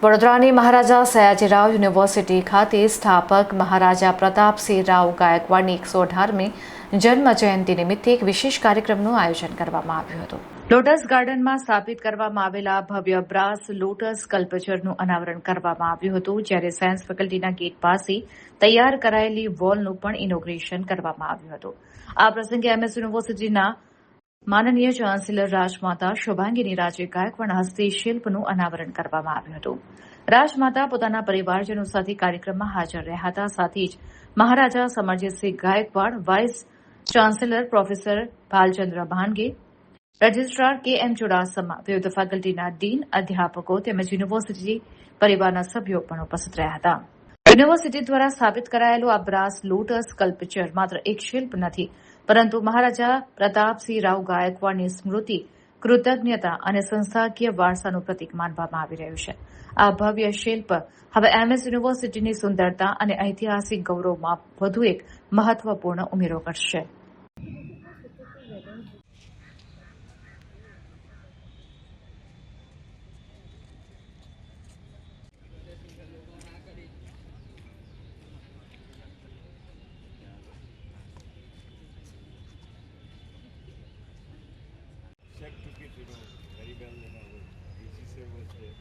વડોદરાની મહારાજા સયાજીરાવ યુનિવર્સિટી ખાતે સ્થાપક મહારાજા પ્રતાપસિંહ રાવ ગાયકવાડની 118મી જન્મ જયંતિ નિમિત્તે એક વિશેષ કાર્યક્રમનું આયોજન કરવામાં આવ્યું હતું. લોટસ ગાર્ડનમાં સ્થાપિત કરવામાં આવેલા ભવ્ય બ્રાસ લોટસ સ્કલ્પચરનું અનાવરણ કરવામાં આવ્યું હતું, જ્યારે સાયન્સ ફેકલ્ટીના ગેટ પાસે તૈયાર કરાયેલી વોલનું પણ ઇનોગ્રેશન કરવામાં આવ્યું હતું. આ પ્રસંગે એમએસ યુનિવર્સિટીના માનનીય ચાન્સેલર રાજમાતા શોભાંગીની રાજે ગાયકવાડના હસ્તે શિલ્પનું અનાવરણ કરવામાં આવ્યું હતું. રાજમાતા પોતાના પરિવારજનો સાથે કાર્યક્રમમાં હાજર રહ્યા હતા. સાથે જ Maharaja Samarjitsinh Gaekwad, vice chancellor professor Bhalchandra Bhange, registrar K M. Chudasama, વિવિધ ફેકલ્ટીના ડીન, અધ્યાપકો તેમજ યુનિવર્સિટી પરિવારના સભ્યો પણ ઉપસ્થિત રહ્યા હતા. યુનિવર્સિટી દ્વારા સ્થાપિત કરાયેલું આ બ્રાસ લોટસ સ્કલ્પચર માત્ર એક શિલ્પ નથી, પરંતુ મહારાજા પ્રતાપસિંહ રાવ ગાયકવાડની સ્મૃતિ, કૃતજ્ઞતા અને સંસ્થાકીય વારસાનું પ્રતીક માનવામાં આવી રહ્યું છે. આ ભવ્ય શિલ્પ હવે એમએસ યુનિવર્સિટીની સુંદરતા અને ઐતિહાસિક ગૌરવમાં વધુ એક મહત્વપૂર્ણ ઉમેરો કરશે. Check took it, very well in our DCC was there.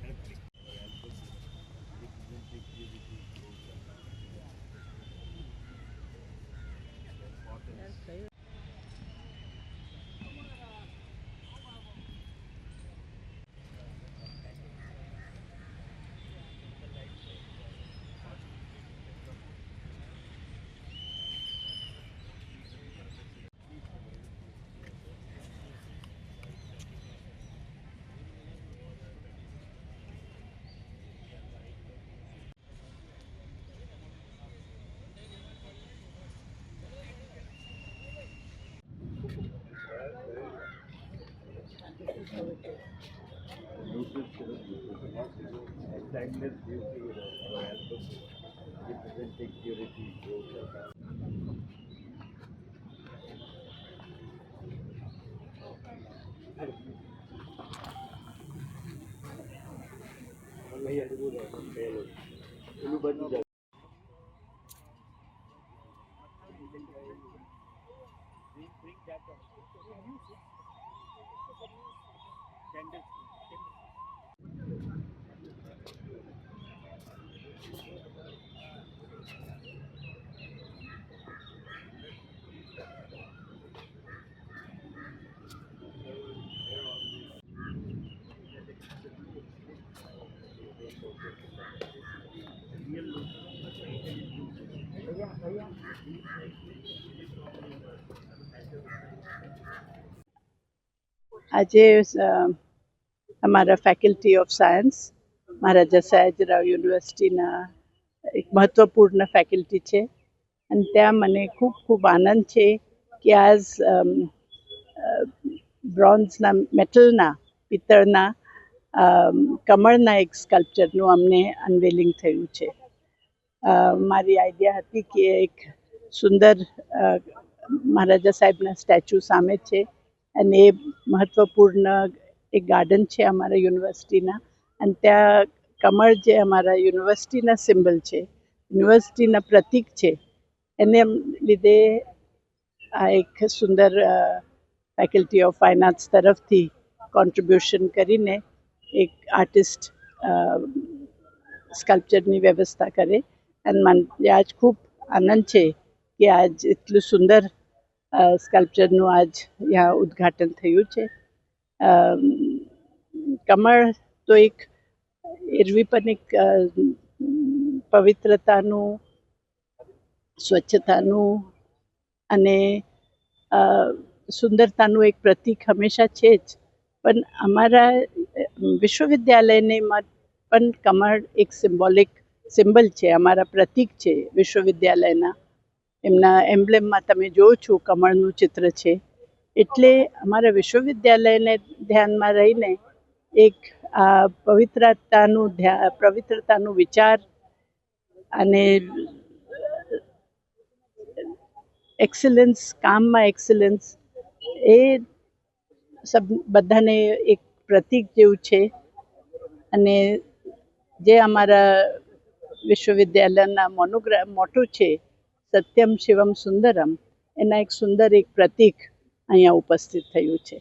Helping or help us representing PVT importance. Timeless beauty or help us representing purity. આજે અમારા faculty of science Maharaja Sayajirao યુનિવર્સિટીના એક મહત્ત્વપૂર્ણ ફેકલ્ટી છે અને ત્યાં મને ખૂબ ખૂબ આનંદ છે કે આજ બ્રોન્ઝના મેટલના પિત્તળના કમળના એક સ્કલ્પચરનું અમને અનવેલિંગ થયું છે. મારી આઈડિયા હતી કે એક સુંદર મહારાજા સાહેબના સ્ટેચ્યુ સામે છે અને એ મહત્ત્વપૂર્ણ એક ગાર્ડન છે અમારા યુનિવર્સિટીના, અને ત્યાં કમળ જે અમારા યુનિવર્સિટીના સિમ્બલ છે, યુનિવર્સિટીના પ્રતીક છે, એને લીધે આ એક સુંદર ફેકલ્ટી ઓફ ફાઇન આર્ટ્સ તરફથી કોન્ટ્રીબ્યુશન કરીને એક આર્ટિસ્ટ સ્કલ્પચરની વ્યવસ્થા કરે. અને મને આજ ખૂબ આનંદ છે કે આજ એટલું સુંદર સ્કલ્પચરનું આજ ત્યાં ઉદ્ઘાટન થયું છે. કમળ તો એક એરવી પણ એક પવિત્રતાનું, સ્વચ્છતાનું અને સુંદરતાનું એક પ્રતીક હંમેશા છે જ, પણ અમારા વિશ્વવિદ્યાલયને પણ કમળ એક સિમ્બલ છે, અમારા પ્રતીક છે વિશ્વવિદ્યાલયના. એમના એમ્બ્લેમમાં તમે જોવો છો કમળનું ચિત્ર છે. એટલે અમારા વિશ્વવિદ્યાલયને ધ્યાનમાં રહીને એક આ પવિત્રતાનું વિચાર અને એક્સલન્સ, કામમાં એક્સલન્સ, એ બધાને એક પ્રતીક જેવું છે અને જે અમારા વિશ્વવિદ્યાલયના મોટો છે સત્યમ શિવમ સુંદરમ એના એક સુંદર એક પ્રતીક અહીંયા ઉપસ્થિત થયું છે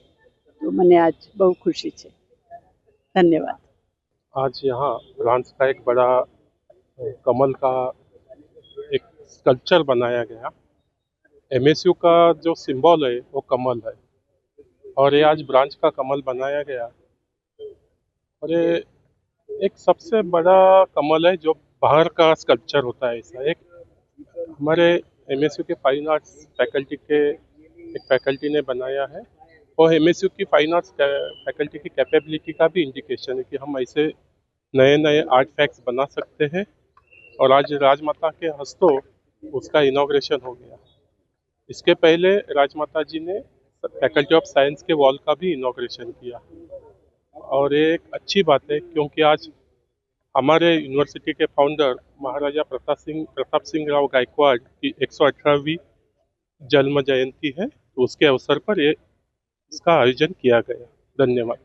તો મને આજ બહુ ખુશી છે ધન્યવાદ आज यहाँ ब्रांच का एक बड़ा कमल का एक स्कल्पचर बनाया गया। एमएसयू का जो सिंबल है वो कमल है और ये आज ब्रांच का कमल बनाया गया और ये एक सबसे बड़ा कमल है जो बाहर का स्कल्पचर होता है। ऐसा एक हमारे एमएसयू के फाइन आर्ट्स फैकल्टी के एक फैकल्टी ने बनाया है और एमएसयू की फाइन आर्ट्स फैकल्टी की कैपेबिलिटी का भी इंडिकेशन है कि हम ऐसे नए नए आर्ट फैक्ट्स बना सकते हैं और आज राजमाता के हस्तों उसका इनॉग्रेशन हो गया। इसके पहले राजमाता जी ने फैकल्टी ऑफ साइंस के वॉल का भी इनॉग्रेशन किया और ये एक अच्छी बात है क्योंकि आज हमारे यूनिवर्सिटी के फाउंडर महाराजा प्रताप सिंह राव गायकवाड़ की 118वीं जन्म जयंती है तो उसके अवसर पर ये इसका आयोजन किया गया। धन्यवाद।